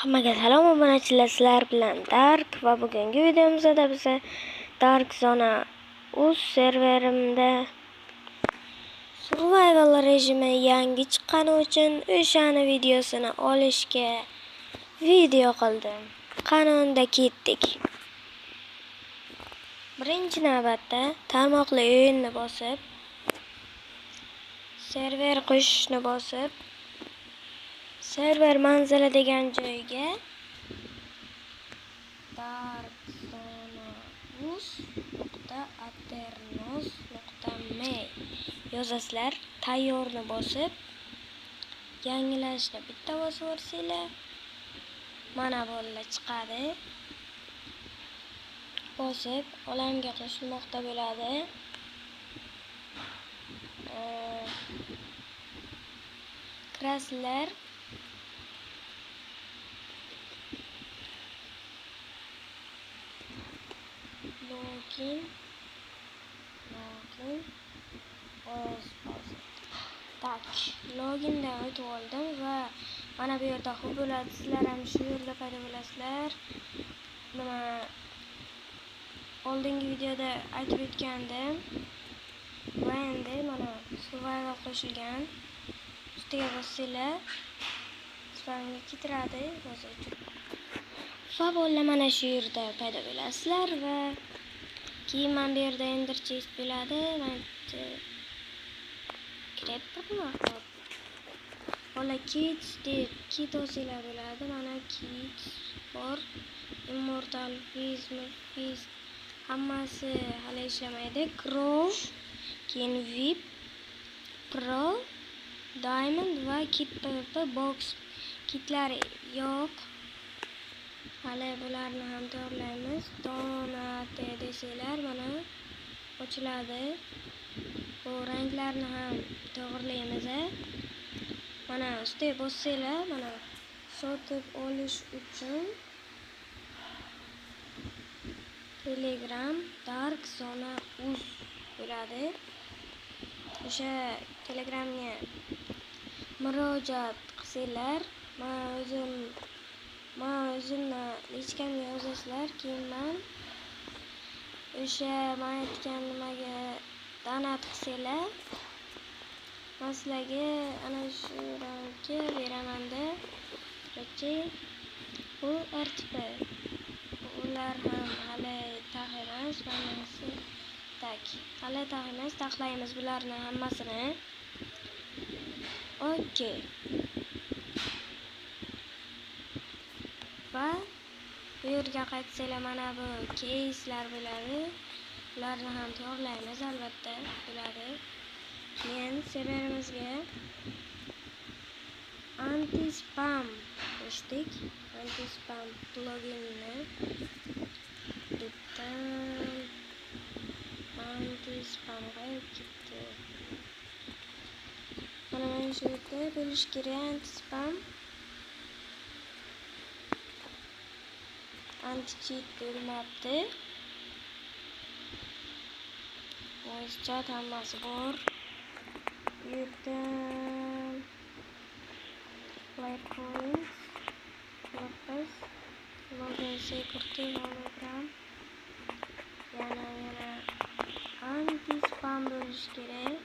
Hammaga salom obunachilar, sizlar bilan Dark va bugungi videomizda biz Dark Zona uz serverimda survival rejimi yangi chiqqani uchun o'shani videosini olishga video qildim. Qanunda ketdik. Birinchi navbatda tarmoqli o'yinni bosib, server qo'shishni bosib, server manzili degan joyga darkzonauz.aternos.me yozasizlar. Tayyorni bosib, yangilashni bitta bosib o'rsanglar, mana bolalar chiqadi. Bosib, olamga qo'shilmoqda bo'ladi. Kirasizlar. Login tak, logindan o'tib oldim va mana bu yerda hub bo'ladi. Sizlar ham shu yerda paydo bo'lasizlar. Nima oldingi videoda aytib o'tgandim. Va endi mana survival qo'shilgan. Ustiga bossanglar, spamga kitiradi yozuvchi. Va bolalar mana shu yerda paydo bo'lasizlar va keyin mana bu yerda ender chest bo'ladi. Bola kids deb kit olsanglar bo'ladi. Mana kids for immortal feast hammasi hali ishlamaydi. Crow, keyin VIP, Pro, Diamond va Kit PvP box kitlari yo'q. Hali bularni ham tayyorlaymiz. Donate desanglar mana ochiladi. Bu ranglarni ham to'g'rilaymiz. Mana ustiga bossanglar, mana sotib olish uchun Telegram Dark Zona uz bo'ladi. O'sha Telegramga murojaat qilsanglar, men o'zimni lichkamga yozasizlar. Keyin men o'sha men aytgan nimaga donat qilsanglar, men sizlarga ana shu rangga beraman-da. Bu RTP. Ular ham hali taxemas, hammasi tak. Hali taxemas, taxlaymiz bularni hammasini. Okey. Va bu yerga qaytsanglar, mana bu case'lar bo'ladi. Ularni ham to'g'rilaymiz albatta bo'ladi. Men serverimizga anti-spam qo'shdik. Anti-spam pluginni bitta anti-spam qo'yib ketdi. Mana shu yerda bo'lish kerak anti-spam. Anti-cheat bo'lmabdi. Voice chat hammasi bor. Bu yerda Lightpoint, Lopez, Login Security, Hologram. Yana anti-spam bo'lish kerak.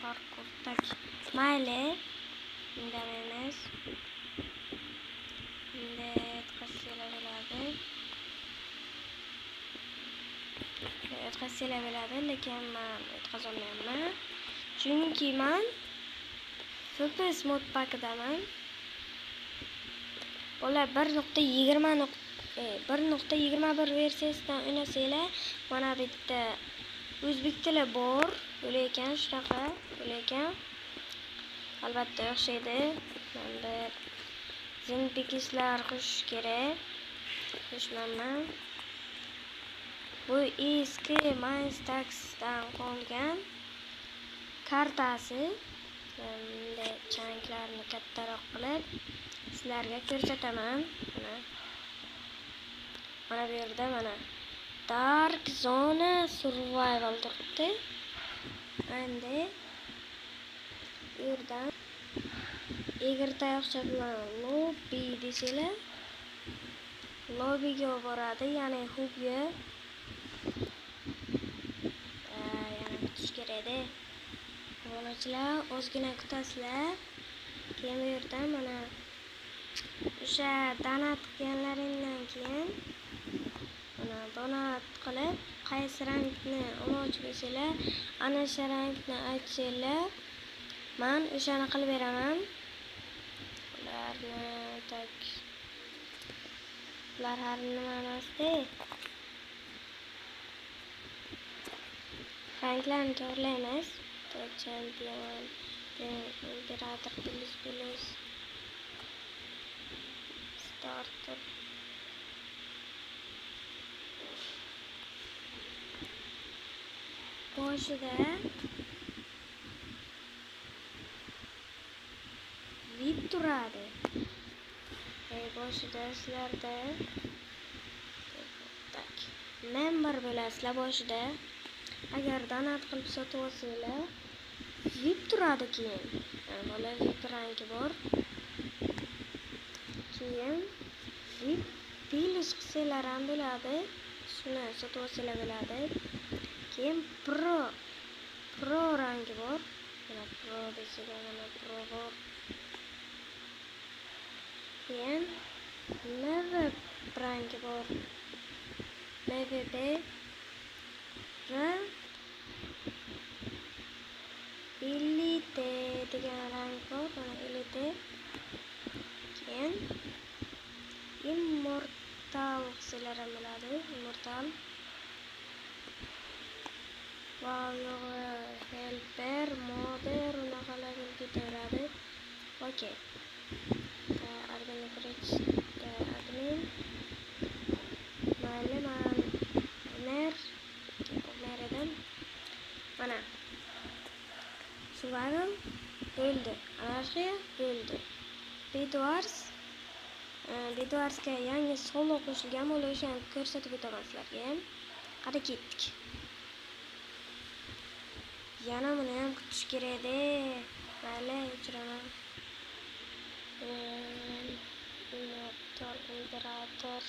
Parkour tak. Mayli. Indamaymiz. Endi yetkazsanglar bo'ladi. Lekin men yetkazolmayman. Chunki men FPS mod pakidaman. Ular 1.21 versiyasidan o'ynasanglar, mana bitta o'zbek tili bor. Lekin shunaqa, lekin albatta o'xshaydi. Menda zinpikislar qo'shish kerak. Qo'shmayman. Bu eski Mainstax'dan qolgan kartasi. Endi chanklarni kattaroq qilib sizlarga ko'rsataman. Mana bu yerda mana Dark Zona survival turibdi. Endi Bu yerdan egri tayoqcha bilan lobby desanglar, lobbyga boradi, ya'ni hubga. Yana kutish kerak-da. Obunachilar ozgina kutasizlar. Keyin bu yerdan mana o'sha donat qilganlaringdan keyin mana donat qilib qaysi rangni olmoqchi bo'lsanglar, ana o'sha rangni aytsanglar, men o'shani qilib beraman. Ularni tak ular har nima emasda. Ranglarni to'g'rilaymiz. Champion, imperator, plus, starter. Boshida VIP turadi. Boshida sizlarda tak member bo'lasizlar boshida. Agar donat qilib sotib olsanglar, VIP turadi keyin. Yani bola VIP rangi bor. Keyin VIP plus qilsanglar ham bo'ladi. Shuni sotib olsanglar bo'ladi. Keyin Pro rangi bor. Mana Pro desanglar, mana Pro bor. Keyin MVP rangi bor. MVP va Elite degan rang bor. Mana Elite. Keyin Immortal qilsalar ham bo'ladi. Immortal. Helper, Modder, unaqalarga ketaveradi. Okey. Admin admin. Mayli, mer edim. Mana. Survival o'ldi. Anarxiya o'ldi. Bedwarsga yangi solo qo'shilgan, bo'la o'shani ko'rsatib o'taman sizlarga. Qara ketdik. Yana buni ham kutish kerak-da. Mayli, o'chiraman. Imperator.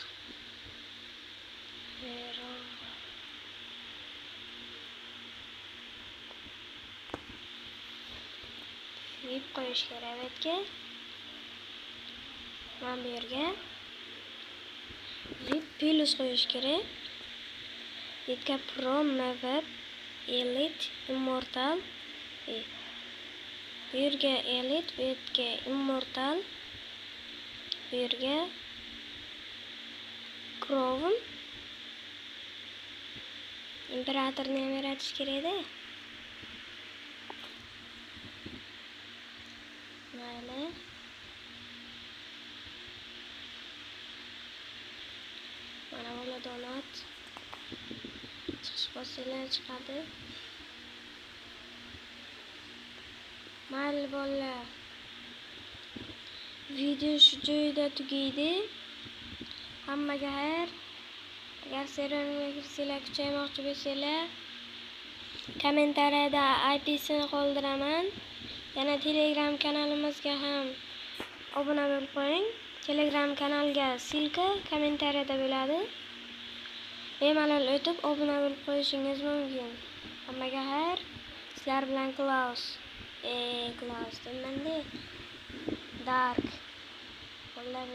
Hero. VIP qo'yish kerak betga. Mana bu yerga VIP plus qo'yish kerak. Betga Pro, MVP, Elite, Immortal. Bu yerga Elite, bu yerga Immortal. Bu yerga Crown. Imperatorni ham yaratish kerak-da. Mayli. Mana bu donat. Chiqish bosinglar chiqadi. Mayli bolalar. Video shu joyda tugaydi. Hammaga xayr. Agar serialga kirsanglar, kuchaymoqchi bo'lsanglar, kommentariyada IP'sini qoldiraman. Yana Telegram kanalimizga ham obuna bo'lib qo'ying. Telegram kanalga silka kommentariyada bo'ladi. Bemalol o'tib obuna bo'lib qo'yishingiz mumkin. Hammaga xayr. Sizlar bilan Klaus. Klaus demanda. Dark. Qo'llar